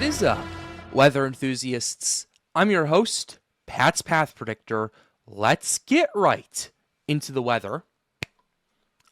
What is up, weather enthusiasts? I'm your host, Pat's Path Predictor. Let's get right into the weather.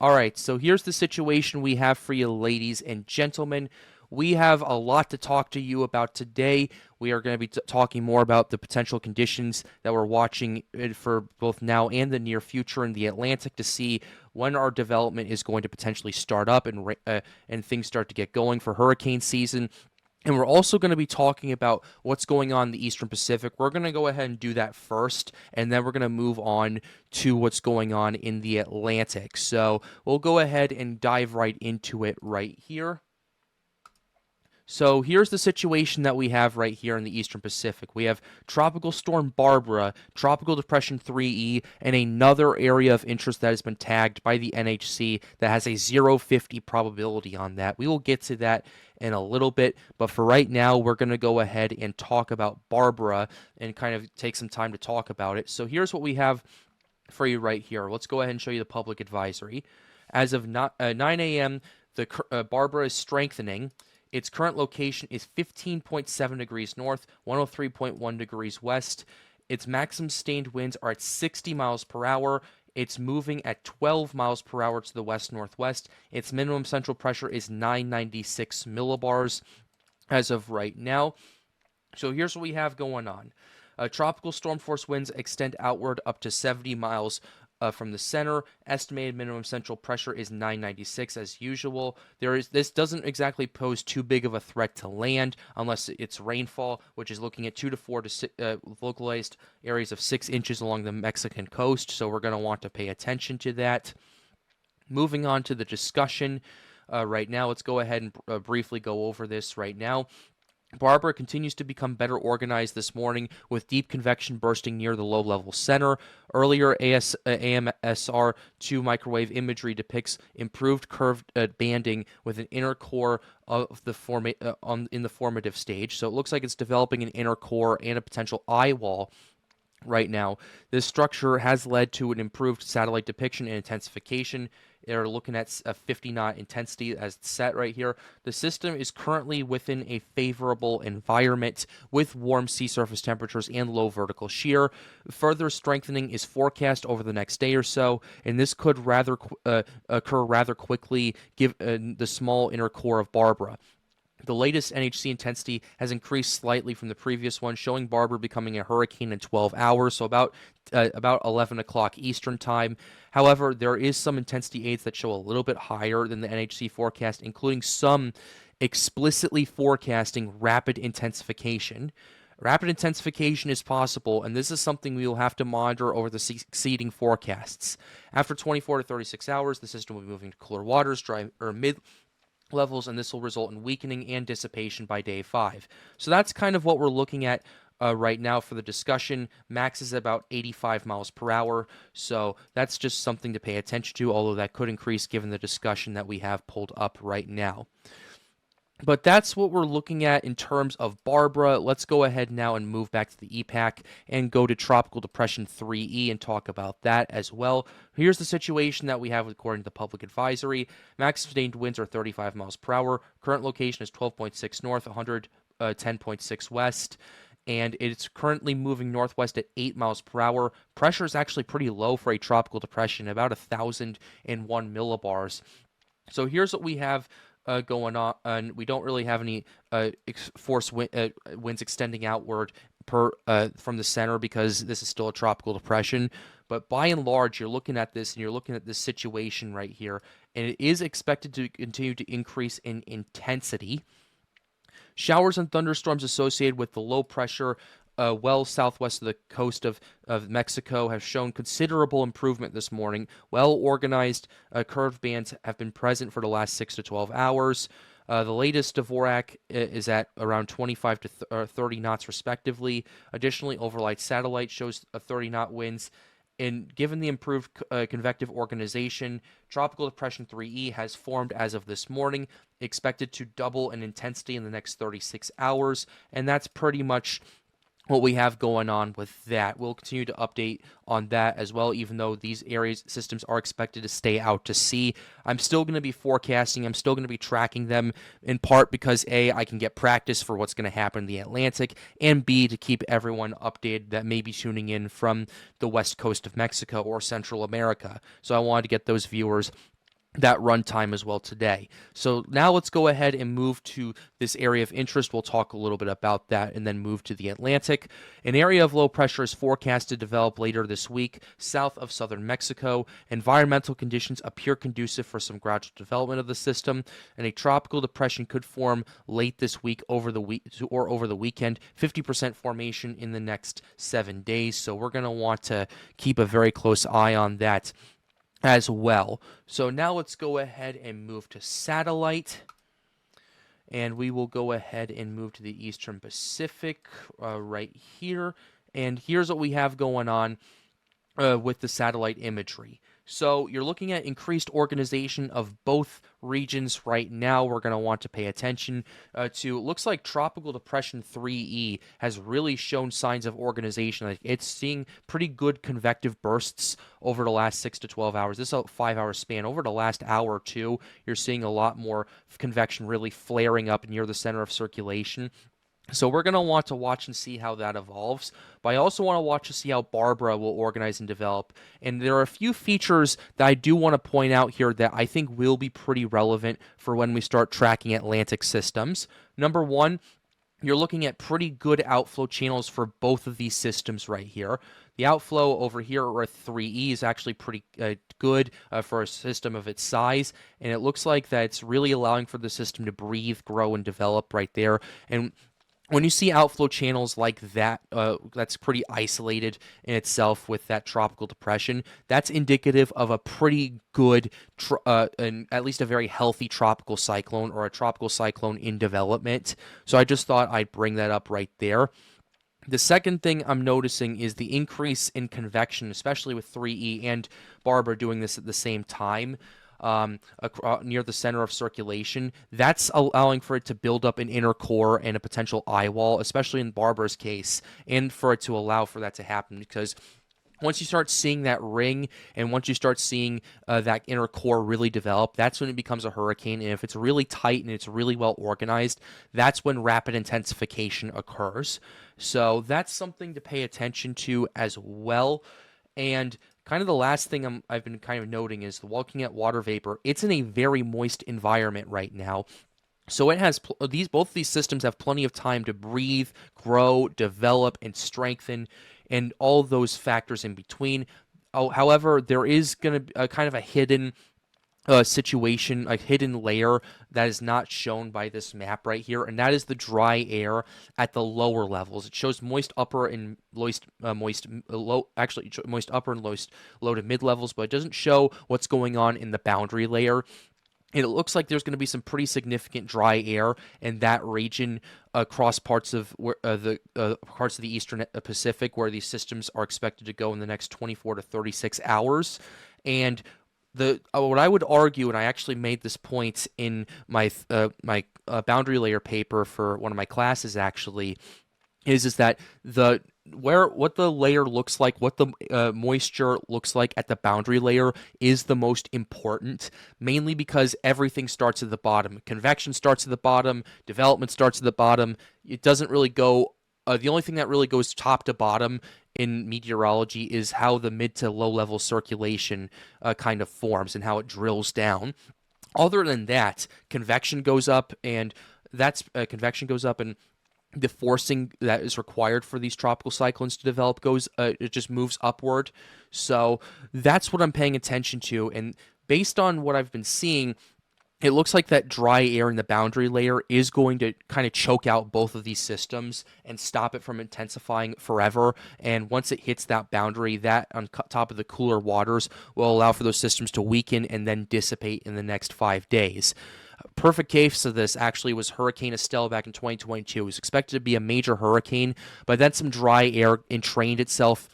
All right, so here's the situation we have for you, ladies and gentlemen. We have a lot to talk to you about today. We are going to be talking more about the potential conditions that we're watching for both now and the near future in the Atlantic to see when our development is going to potentially start up and things start to get going for hurricane season. And we're also going to be talking about what's going on in the Eastern Pacific. We're going to go ahead and do that first, and then we're going to move on to what's going on in the Atlantic. So we'll go ahead and dive right into it right here. So here's the situation that we have right here in the Eastern Pacific. We have Tropical Storm Barbara, Tropical Depression 3E, and another area of interest that has been tagged by the NHC that has a 0.50 probability on that. We will get to that in a little bit, but for right now, we're going to go ahead and talk about Barbara and kind of take some time to talk about it. So here's what we have for you right here. Let's go ahead and show you the public advisory. As of 9 a.m., the Barbara is strengthening. Its current location is 15.7 degrees north, 103.1 degrees west. Its maximum sustained winds are at 60 miles per hour. It's moving at 12 miles per hour to the west-northwest. Its minimum central pressure is 996 millibars as of right now. So here's what we have going on. Tropical storm force winds extend outward up to 70 miles from the center. Estimated minimum central pressure is 996 as usual. This doesn't exactly pose too big of a threat to land unless it's rainfall, which is looking at 2 to 4 to localized areas of 6 inches along the Mexican coast. So we're going to want to pay attention to that. Moving on to the discussion right now, let's go ahead and briefly go over this right now. Barbara continues to become better organized this morning with deep convection bursting near the low-level center. Earlier AMSR-2 microwave imagery depicts improved curved banding with an inner core of the in the formative stage. So it looks like it's developing an inner core and a potential eye wall right now. This structure has led to an improved satellite depiction and intensification. They're looking at a 50 knot intensity as it's set right here. The system is currently within a favorable environment with warm sea surface temperatures and low vertical shear. Further strengthening is forecast over the next day or so, and this could occur rather quickly given the small inner core of Barbara. The latest NHC intensity has increased slightly from the previous one, showing Barbara becoming a hurricane in 12 hours, so about 11 o'clock Eastern time. However, there is some intensity aids that show a little bit higher than the NHC forecast, including some explicitly forecasting rapid intensification. Rapid intensification is possible, and this is something we will have to monitor over the succeeding forecasts. After 24 to 36 hours, the system will be moving to cooler waters, dry or mid levels, and this will result in weakening and dissipation by day 5. So that's kind of what we're looking at right now for the discussion. Max is about 85 miles per hour, so that's just something to pay attention to, although that could increase given the discussion that we have pulled up right now. But that's what we're looking at in terms of Barbara. Let's go ahead now and move back to the EPAC and go to Tropical Depression 3E and talk about that as well. Here's the situation that we have according to the public advisory. Max sustained winds are 35 miles per hour. Current location is 12.6 north, 110.6 west. And it's currently moving northwest at 8 miles per hour. Pressure is actually pretty low for a tropical depression, about 1,001 millibars. So here's what we have going on, and we don't really have any force winds extending outward from the center because this is still a tropical depression. But by and large, you're looking at this, and you're looking at this situation right here, and it is expected to continue to increase in intensity. Showers and thunderstorms associated with the low pressure well southwest of the coast of Mexico have shown considerable improvement this morning. Well-organized curved bands have been present for the last 6 to 12 hours. The latest Dvorak is at around 25 to 30 knots respectively. Additionally, Overlight Satellite shows 30-knot winds. And given the improved convective organization, Tropical Depression 3E has formed as of this morning, expected to double in intensity in the next 36 hours, and that's pretty much what we have going on with that. We'll continue to update on that as well, even though these areas systems are expected to stay out to sea. I'm still going to be forecasting. I'm still going to be tracking them, in part because A, I can get practice for what's going to happen in the Atlantic, and B, to keep everyone updated that may be tuning in from the west coast of Mexico or Central America. So I wanted to get those viewers that runtime as well today. So now let's go ahead and move to this area of interest. We'll talk a little bit about that and then move to the Atlantic. An area of low pressure is forecast to develop later this week south of southern Mexico. Environmental conditions appear conducive for some gradual development of the system, and a tropical depression could form late this week over the weekend. 50% formation in the next 7 days. So we're going to want to keep a very close eye on that as well. So now let's go ahead and move to satellite, and we will go ahead and move to the Eastern Pacific right here. And here's what we have going on with the satellite imagery. So you're looking at increased organization of both regions right now. We're going to want to pay attention to, it looks like Tropical Depression 3E has really shown signs of organization. Like it's seeing pretty good convective bursts over the last 6 to 12 hours. This is a 5-hour span. Over the last hour or two, you're seeing a lot more convection really flaring up near the center of circulation. So we're going to want to watch and see how that evolves, but I also want to watch to see how Barbara will organize and develop. And there are a few features that I do want to point out here that I think will be pretty relevant for when we start tracking Atlantic systems. Number one, you're looking at pretty good outflow channels for both of these systems right here. The outflow over here with 3E is actually pretty good for a system of its size, and it looks like that it's really allowing for the system to breathe, grow, and develop right there. And when you see outflow channels like that, that's pretty isolated in itself with that tropical depression. That's indicative of a pretty good, and at least a very healthy tropical cyclone or a tropical cyclone in development. So I just thought I'd bring that up right there. The second thing I'm noticing is the increase in convection, especially with 3E and Barbara doing this at the same time. Near the center of circulation, that's allowing for it to build up an inner core and a potential eye wall, especially in Barbara's case, and for it to allow for that to happen, because once you start seeing that ring and once you start seeing that inner core really develop, that's when it becomes a hurricane. And if it's really tight and it's really well organized, that's when rapid intensification occurs. So that's something to pay attention to as well. And kind of the last thing I've been kind of noting is looking at water vapor. It's in a very moist environment right now. So it has both these systems have plenty of time to breathe, grow, develop, and strengthen, and all those factors in between. However, there is going to be a kind of a hidden situation, a hidden layer that is not shown by this map right here, and that is the dry air at the lower levels. It shows moist upper and moist upper and moist low to mid levels, but it doesn't show what's going on in the boundary layer. And it looks like there's going to be some pretty significant dry air in that region across parts of the Eastern Pacific, where these systems are expected to go in the next 24 to 36 hours. And what I would argue, and I actually made this point in my boundary layer paper for one of my classes actually, is that what the layer looks like, what the moisture looks like at the boundary layer is the most important, mainly because everything starts at the bottom. Convection starts at the bottom, development starts at the bottom. It doesn't really go, the only thing that really goes top to bottom in meteorology is how the mid to low level circulation kind of forms and how it drills down. Other than that, convection goes up, and the forcing that is required for these tropical cyclones to develop it just moves upward. So that's what I'm paying attention to. And based on what I've been seeing, it looks like that dry air in the boundary layer is going to kind of choke out both of these systems and stop it from intensifying forever. And once it hits that boundary, that on top of the cooler waters will allow for those systems to weaken and then dissipate in the next 5 days. Perfect case of this actually was Hurricane Estelle back in 2022. It was expected to be a major hurricane, but then some dry air entrained itself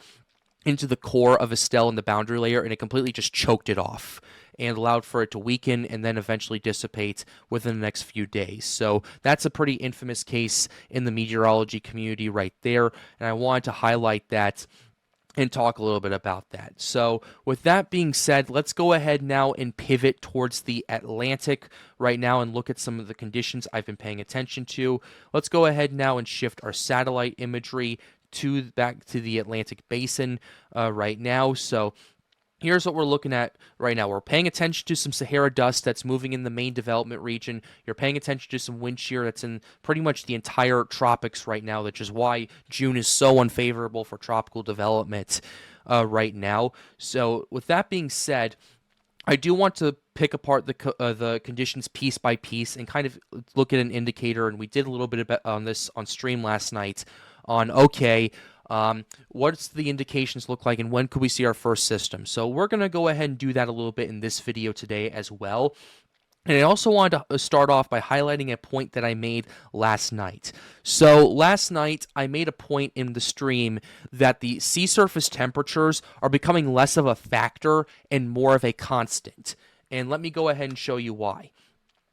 into the core of Estelle in the boundary layer, and it completely just choked it off. and allowed for it to weaken and then eventually dissipate within the next few days. So that's a pretty infamous case in the meteorology community right there, and I wanted to highlight that and talk a little bit about that. So with that being said, let's go ahead now and pivot towards the Atlantic right now and look at some of the conditions I've been paying attention to. Let's go ahead now and shift our satellite imagery back to the Atlantic Basin right now. So here's what we're looking at right now. We're paying attention to some Sahara dust that's moving in the main development region. You're paying attention to some wind shear that's in pretty much the entire tropics right now, which is why June is so unfavorable for tropical development right now. So with that being said, I do want to pick apart the conditions piece by piece and kind of look at an indicator, and we did a little bit on this on stream last night on, what's the indications look like and when could we see our first system? So we're going to go ahead and do that a little bit in this video today as well. And I also wanted to start off by highlighting a point that I made last night. So last night, I made a point in the stream that the sea surface temperatures are becoming less of a factor and more of a constant. And let me go ahead and show you why.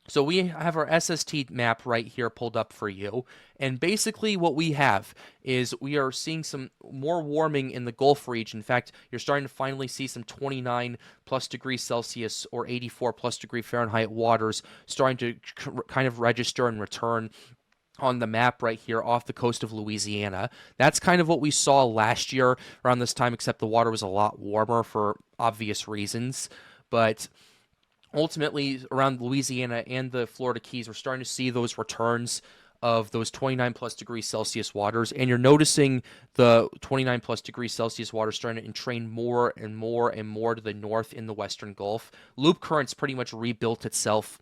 So we have our SST map right here pulled up for you, and basically what we have is we are seeing some more warming in the Gulf region. In fact, you're starting to finally see some 29 plus degrees Celsius or 84 plus degree Fahrenheit waters starting to kind of register and return on the map right here off the coast of Louisiana. That's kind of what we saw last year around this time, except the water was a lot warmer for obvious reasons. But ultimately, around Louisiana and the Florida Keys, we're starting to see those returns of those 29 plus degrees Celsius waters, and you're noticing the 29 plus degrees Celsius waters starting to entrain more and more and more to the north in the Western Gulf. Loop current's pretty much rebuilt itself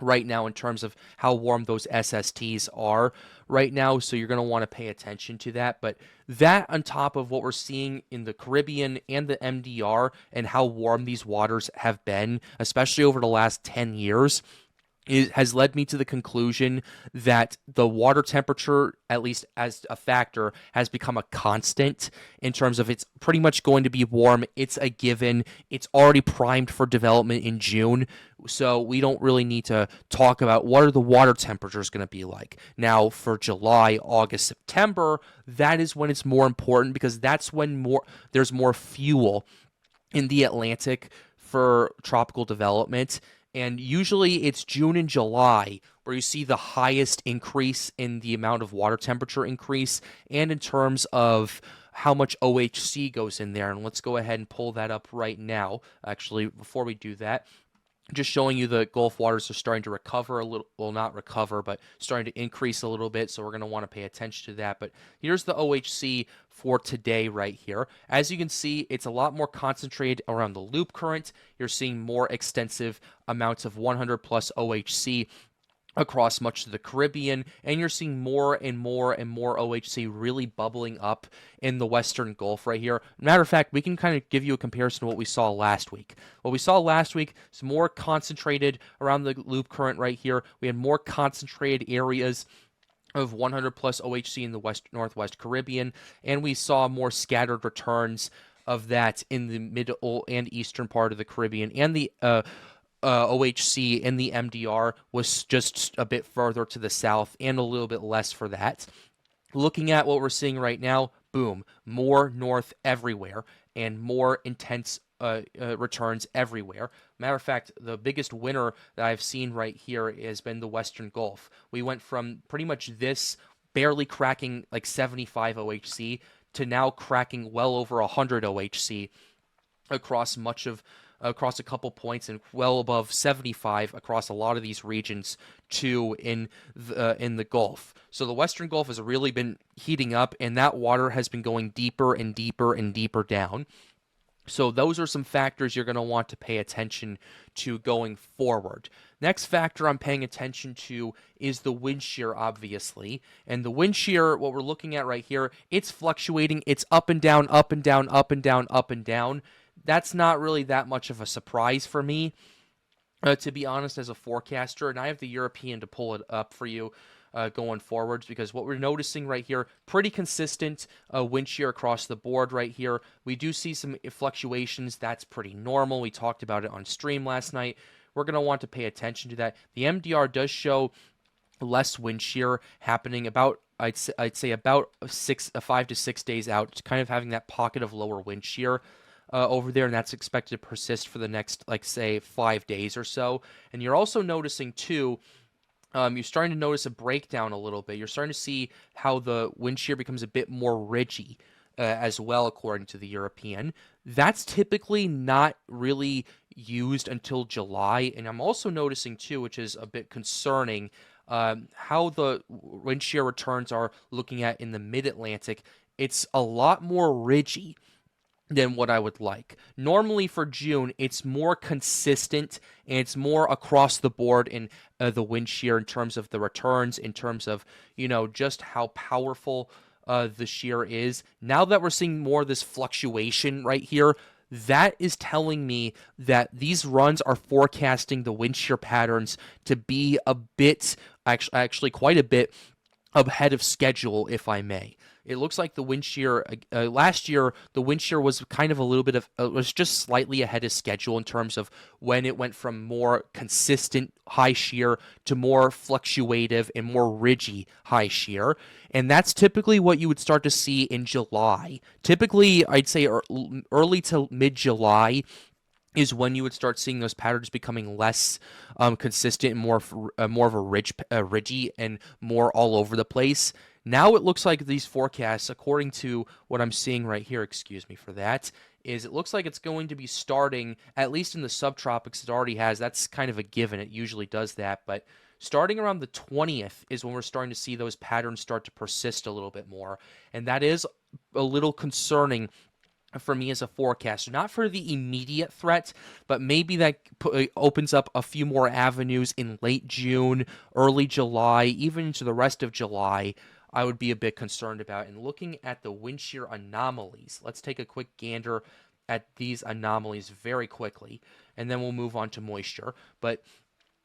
right now in terms of how warm those SSTs are right now, so you're going to want to pay attention to that. But that on top of what we're seeing in the Caribbean and the MDR and how warm these waters have been, especially over the last 10 years, it has led me to the conclusion that the water temperature, at least as a factor, has become a constant in terms of it's pretty much going to be warm. It's a given. It's already primed for development in June, so we don't really need to talk about what are the water temperatures going to be like. Now, for July, August, September, that is when it's more important because that's when there's more fuel in the Atlantic for tropical development. And usually it's June and July where you see the highest increase in the amount of water temperature increase and in terms of how much OHC goes in there. And let's go ahead and pull that up right now. Actually, before we do that, just showing you the Gulf waters are starting to recover a little, well, not recover, but starting to increase a little bit, so we're going to want to pay attention to that. But here's the OHC for today right here. As you can see, it's a lot more concentrated around the loop current. You're seeing more extensive amounts of 100 plus OHC across much of the Caribbean, and you're seeing more and more and more OHC really bubbling up in the Western Gulf right here. Matter of fact, we can kind of give you a comparison to what we saw last week. What we saw last week is more concentrated around the loop current right here. We had more concentrated areas of 100 plus OHC in the Northwest Caribbean, and we saw more scattered returns of that in the middle and eastern part of the Caribbean, and the OHC in the MDR was just a bit further to the south and a little bit less for that. Looking at what we're seeing right now, boom, more north everywhere and more intense returns everywhere. Matter of fact, the biggest winner that I've seen right here has been the Western Gulf. We went from pretty much this barely cracking like 75 OHC to now cracking well over 100 OHC across a couple points and well above 75 across a lot of these regions too in the Gulf. So the Western Gulf has really been heating up, and that water has been going deeper and deeper and deeper down. So those are some factors you're going to want to pay attention to going forward. Next factor I'm paying attention to is the wind shear, obviously. And the wind shear, what we're looking at right here, it's fluctuating. It's up and down, up and down, up and down, up and down. That's not really that much of a surprise for me, to be honest, as a forecaster. And I have the European to pull it up for you going forwards, because what we're noticing right here, pretty consistent wind shear across the board right here. We do see some fluctuations. That's pretty normal. We talked about it on stream last night. We're going to want to pay attention to that. The MDR does show less wind shear happening about, I'd say about 5 to 6 days out, kind of having that pocket of lower wind shear over there, and that's expected to persist for the next, like, say, 5 days or so. And you're also noticing too, you're starting to notice a breakdown a little bit. You're starting to see how the wind shear becomes a bit more ridgy as well, according to the European. That's typically not really used until July. And I'm also noticing too, which is a bit concerning, how the wind shear returns are looking at in the mid-Atlantic. It's a lot more ridgy than what I would like. Normally for June, it's more consistent and it's more across the board in the wind shear in terms of the returns, in terms of, just how powerful the shear is. Now that we're seeing more of this fluctuation right here, that is telling me that these runs are forecasting the wind shear patterns to be a bit, actually quite a bit ahead of schedule, if I may. It looks like the wind shear last year, the wind shear was kind of a little bit of, was just slightly ahead of schedule in terms of when it went from more consistent high shear to more fluctuative and more ridgy high shear. And that's typically what you would start to see in July. Typically, I'd say early to mid-July is when you would start seeing those patterns becoming less consistent and more of a ridgy and more all over the place. Now it looks like these forecasts, according to what I'm seeing right here, excuse me for that, is it looks like it's going to be starting, at least in the subtropics it already has. That's kind of a given. It usually does that. But starting around the 20th is when we're starting to see those patterns start to persist a little bit more. And that is a little concerning for me as a forecaster. Not for the immediate threat, but maybe that opens up a few more avenues in late June, early July, even into the rest of July. I would be a bit concerned about. And looking at the wind shear anomalies, let's take a quick gander at these anomalies very quickly, and then we'll move on to moisture. But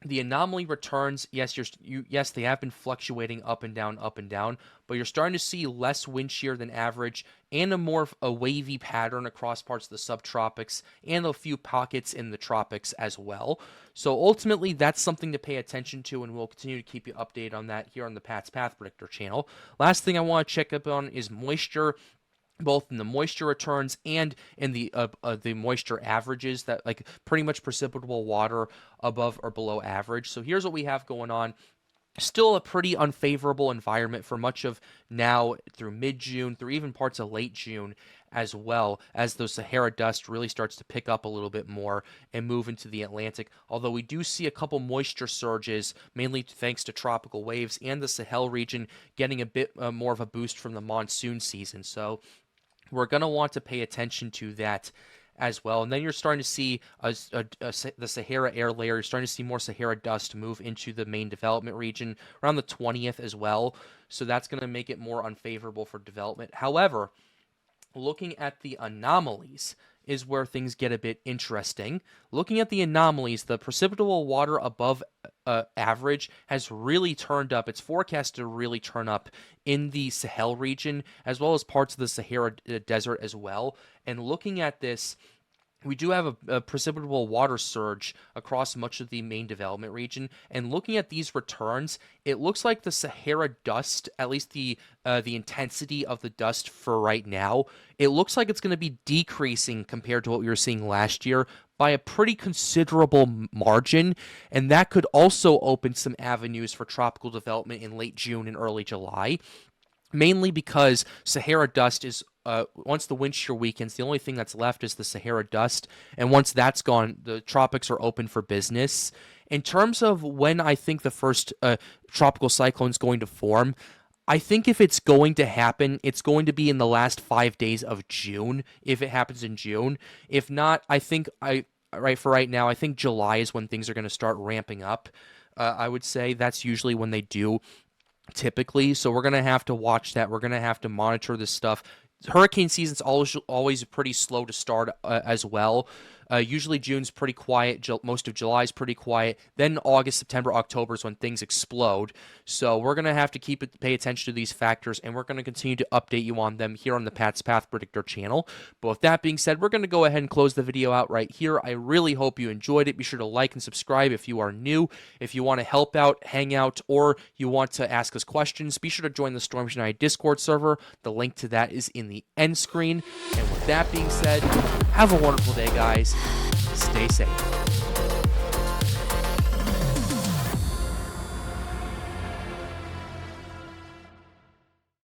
the anomaly returns, yes, yes, they have been fluctuating up and down, but you're starting to see less wind shear than average and a wavy pattern across parts of the subtropics and a few pockets in the tropics as well. So ultimately, that's something to pay attention to, and we'll continue to keep you updated on that here on the Pat's Path Predictor channel. Last thing I want to check up on is moisture, both in the moisture returns and in the moisture averages, that like pretty much precipitable water above or below average. So here's what we have going on. Still a pretty unfavorable environment for much of now through mid-June, through even parts of late June, as well as the Sahara dust really starts to pick up a little bit more and move into the Atlantic. Although we do see a couple moisture surges, mainly thanks to tropical waves and the Sahel region getting a bit more of a boost from the monsoon season. So we're going to want to pay attention to that as well. And then you're starting to see the Sahara air layer. You're starting to see more Sahara dust move into the main development region around the 20th as well. So that's going to make it more unfavorable for development. However, looking at the anomalies is where things get a bit interesting. Looking at the anomalies, the precipitable water above average has really turned up. It's forecast to really turn up in the Sahel region, as well as parts of the Sahara Desert as well. And looking at this, we do have a precipitable water surge across much of the main development region. And looking at these returns, it looks like the Sahara dust, at least the intensity of the dust for right now, it looks like it's going to be decreasing compared to what we were seeing last year by a pretty considerable margin. And that could also open some avenues for tropical development in late June and early July. Mainly because Sahara dust is, once the wind shear weakens, the only thing that's left is the Sahara dust. And once that's gone, the tropics are open for business. In terms of when I think the first tropical cyclone is going to form, I think if it's going to happen, it's going to be in the last 5 days of June, if it happens in June. If not, I think right now, I think July is when things are going to start ramping up. I would say that's usually when they do, typically. So we're going to have to watch that. We're going to have to monitor this stuff. Hurricane season's always pretty slow to start as well. Usually June's pretty quiet. Most of July's pretty quiet. Then August, September, October is when things explode. So we're going to have to pay attention to these factors, and we're going to continue to update you on them here on the Pat's Path Predictor channel. But with that being said, we're going to go ahead and close the video out right here. I really hope you enjoyed it. Be sure to like and subscribe if you are new. If you want to help out, hang out, or you want to ask us questions, be sure to join the Storm United Discord server. The link to that is in the end screen. And with that being said, have a wonderful day, guys. Stay safe.